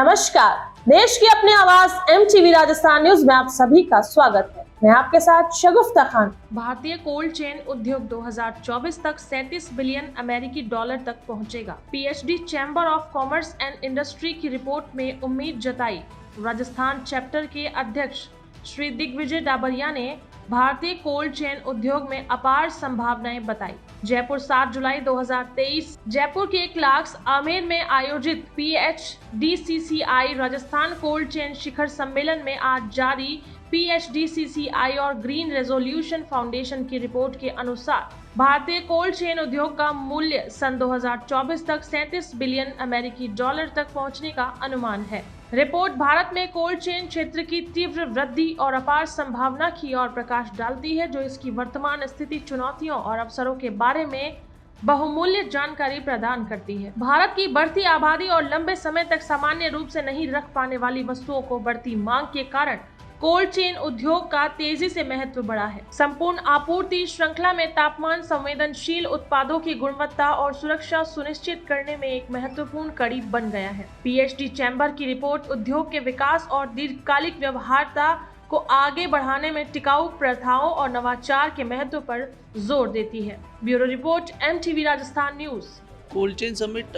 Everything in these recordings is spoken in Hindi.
नमस्कार, देश की अपनी आवाज एमटीवी राजस्थान न्यूज में आप सभी का स्वागत है। मैं आपके साथ शगुफ्ता खान। भारतीय कोल्ड चेन उद्योग 2024 तक 37 बिलियन अमेरिकी डॉलर तक पहुंचेगा। PhD chamber of commerce and industry की रिपोर्ट में उम्मीद जताई। राजस्थान चैप्टर के अध्यक्ष श्री दिग्विजय डाबरिया ने भारतीय कोल्ड चेन उद्योग में अपार संभावनाएं बताई। जयपुर 7 जुलाई 2023 जयपुर के क्लार्क्स आमेर में आयोजित PHDCCI राजस्थान कोल्ड चेन शिखर सम्मेलन में आज जारी PHDCCI और ग्रीन रेजोल्यूशन फाउंडेशन की रिपोर्ट के अनुसार भारतीय कोल्ड चेन उद्योग का मूल्य सन 2024 तक 37 बिलियन अमेरिकी डॉलर तक पहुंचने का अनुमान है। रिपोर्ट भारत में कोल्ड चेन क्षेत्र की तीव्र वृद्धि और अपार संभावना की ओर प्रकाश डालती है, जो इसकी वर्तमान स्थिति, चुनौतियों और अवसरों के बारे में बहुमूल्य जानकारी प्रदान करती है। भारत की बढ़ती आबादी और लंबे समय तक सामान्य रूप से नहीं रख पाने वाली वस्तुओं को बढ़ती मांग के कारण कोल्ड चेन उद्योग का तेजी से महत्व बढ़ा है। संपूर्ण आपूर्ति श्रृंखला में तापमान संवेदनशील उत्पादों की गुणवत्ता और सुरक्षा सुनिश्चित करने में एक महत्वपूर्ण कड़ी बन गया है। पीएचडी चैम्बर की रिपोर्ट उद्योग के विकास और दीर्घकालिक व्यवहार्यता को आगे बढ़ाने में टिकाऊ प्रथाओं और नवाचार के महत्व पर जोर देती है। Bureau report MTV Rajasthan news. Cold chain summit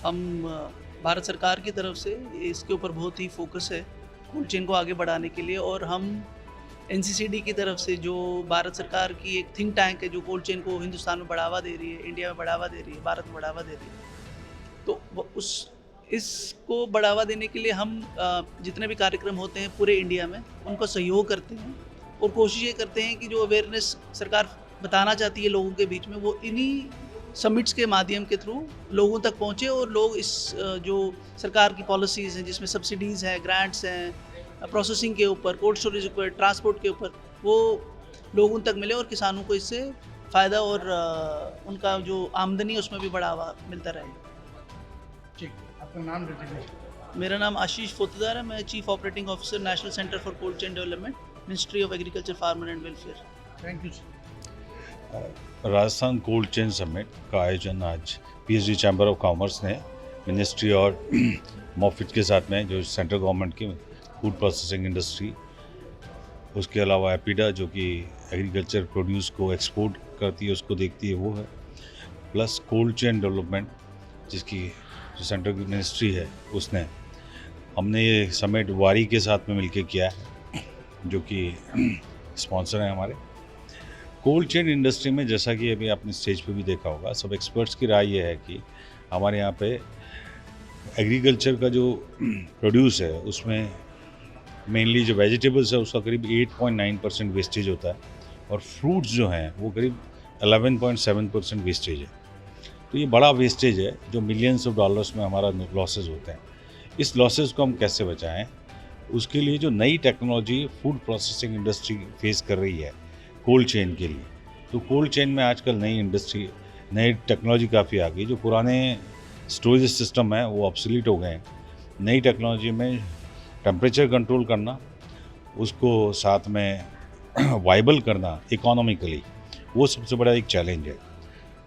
हम भारत सरकार की तरफ से इसके ऊपर बहुत ही फोकस है कोल्ड चेन को आगे बढ़ाने के लिए, और हम NCCD की तरफ से जो भारत सरकार की एक थिंक टैंक है जो कोल्ड चेन को हिंदुस्तान में बढ़ावा दे रही है, इंडिया में बढ़ावा दे रही है, भारत में बढ़ावा दे रही है, तो इसको बढ़ावा देने के लिए हम जितने भी कार्यक्रम होते हैं पूरे इंडिया में उनको सहयोग करते हैं और कोशिश ये करते हैं कि जो अवेयरनेस सरकार बताना चाहती है लोगों के बीच में वो इन्हीं समिट्स के माध्यम के थ्रू लोगों तक पहुँचे और लोग इस जो सरकार की पॉलिसीज़ हैं जिसमें सब्सिडीज़ हैं, ग्रांट्स हैं, प्रोसेसिंग के ऊपर, कोल्ड स्टोरेज के ऊपर, ट्रांसपोर्ट के ऊपर, वो लोगों तक मिले और किसानों को इससे फ़ायदा और उनका जो आमदनी है उसमें भी बढ़ावा मिलता रहेगा। ठीक, आपका नाम डिटेल? मेरा नाम आशीष फोतदार है, मैं chief operating officer national centre for cold chain development, ministry of agriculture, farmer and welfare. Thank you. Rajasthan cold chain summit का आयोजन आज पीएचडी चैम्बर ऑफ कॉमर्स ने मिनिस्ट्री और मॉफिट के साथ में, जो सेंट्रल गवर्नमेंट की फूड प्रोसेसिंग इंडस्ट्री, उसके अलावा एपीडा जो कि एग्रीकल्चर प्रोड्यूस को एक्सपोर्ट करती है उसको देखती है वो है, प्लस कोल्ड चेन डेवलपमेंट जिसकी जो सेंट्रल मिनिस्ट्री है उसने, हमने ये समिट वारी के साथ में मिलकर किया है जो कि स्पॉन्सर हैं हमारे। कोल्ड चेन इंडस्ट्री में जैसा कि अभी आपने स्टेज पे भी देखा होगा, सब एक्सपर्ट्स की राय ये है कि हमारे यहाँ पे एग्रीकल्चर का जो प्रोड्यूस है उसमें मेनली जो वेजिटेबल्स है उसका करीब 8.9% वेस्टेज होता है और फ्रूट्स जो हैं वो करीब 11.7% वेस्टेज है। तो ये बड़ा वेस्टेज है जो मिलियंस ऑफ डॉलर्स में हमारा लॉसेज होते हैं। इस लॉसेज को हम कैसे बचाएं, उसके लिए जो नई technology food processing industry face कर रही है कोल्ड चेन के लिए, तो कोल्ड चेन में आजकल नई इंडस्ट्री, नई टेक्नोलॉजी काफ़ी आ गई। जो पुराने स्टोरेज सिस्टम है वो ऑब्सोलीट हो गए हैं। नई टेक्नोलॉजी में टेम्परेचर कंट्रोल करना, उसको साथ में वाइबल करना इकोनॉमिकली, वो सबसे बड़ा एक चैलेंज है।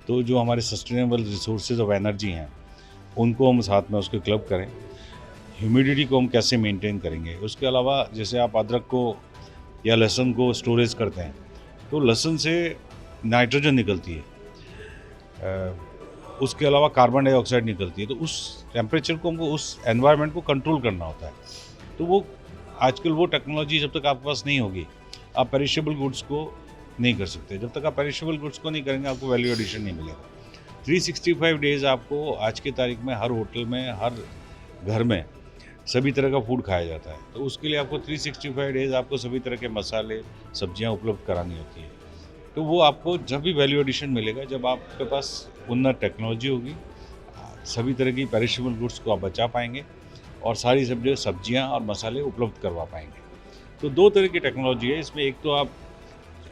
तो जो हमारे सस्टेनेबल रिसोर्सेज ऑफ एनर्जी हैं उनको हम साथ में उसके क्लब करें। ह्यूमिडिटी को हम कैसे मेंटेन करेंगे, उसके अलावा जैसे आप अदरक को या लहसुन को स्टोरेज करते हैं तो लहसुन से नाइट्रोजन निकलती है, उसके अलावा कार्बन डाइऑक्साइड निकलती है, तो उस टेम्परेचर को हमको, उस एनवायरनमेंट को कंट्रोल करना होता है। तो वो आजकल वो टेक्नोलॉजी जब तक आपके पास नहीं होगी आप पेरिशेबल गुड्स को नहीं कर सकते। जब तक आप पेरिशेबल गुड्स को नहीं करेंगे आपको वैल्यू एडिशन नहीं मिलेगा। 365 डेज़ आपको आज की तारीख में हर होटल में, हर घर में सभी तरह का फूड खाया जाता है, तो उसके लिए आपको 365 डेज़ आपको सभी तरह के मसाले, सब्जियां उपलब्ध करानी होती है। तो वो आपको जब भी वैल्यू एडिशन मिलेगा जब आपके पास उन्नत टेक्नोलॉजी होगी, सभी तरह की पेरिशेबल गुड्स को आप बचा पाएंगे और सारी सब्जियां और मसाले उपलब्ध करवा पाएंगे। तो दो तरह की टेक्नोलॉजी है इसमें। एक तो आप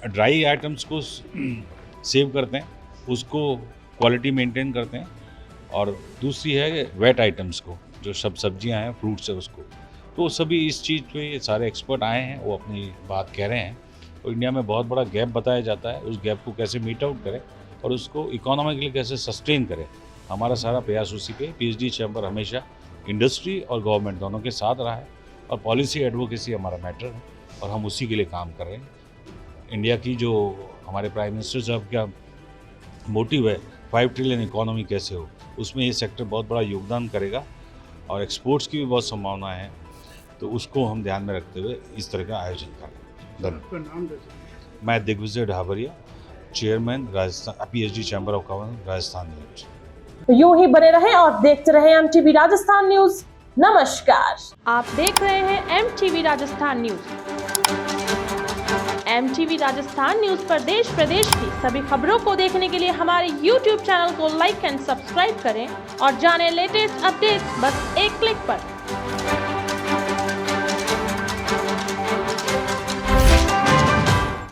ड्राई आइटम्स को सेव करते हैं, उसको क्वालिटी मेंटेन करते हैं, और दूसरी है वेट आइटम्स को, जो सब सब्जियां हैं, फ्रूट्स है उसको। तो सभी इस चीज़ पे सारे एक्सपर्ट आए हैं, वो अपनी बात कह रहे हैं। तो इंडिया में बहुत बड़ा गैप बताया जाता है, उस गैप को कैसे मीट आउट करें और उसको इकोनॉमिकली कैसे सस्टेन करें, हमारा सारा प्रयास उसी पे। पीएचडी चैम्बर हमेशा इंडस्ट्री और गवर्नमेंट दोनों के साथ रहा है और पॉलिसी एडवोकेसी हमारा मैटर है और हम उसी के लिए काम कर रहे हैं। इंडिया की जो हमारे प्राइम मिनिस्टर साहब का मोटिव है 5 ट्रिलियन इकोनॉमी कैसे हो, उसमें ये सेक्टर बहुत बड़ा योगदान करेगा और एक्सपोर्ट्स की भी बहुत संभावना है, तो उसको हम ध्यान में रखते हुए इस तरह का आयोजन कर रहे हैं। आपका नाम दीजिए। मैं Digvijay Dhabaria, chairman Rajasthan PhD chamber of commerce Rajasthan unit. तो यूं ही बने रहें और देखते रहें MTV राजस्थान न्यूज। नमस्कार। आप देख रहे हैं MTV Rajasthan news. MTV Rajasthan news पर देश प्रदेश की सभी खबरों को देखने के लिए हमारे YouTube चैनल को लाइक एंड सब्सक्राइब करें और जानें लेटेस्ट अपडेट्स बस एक क्लिक पर।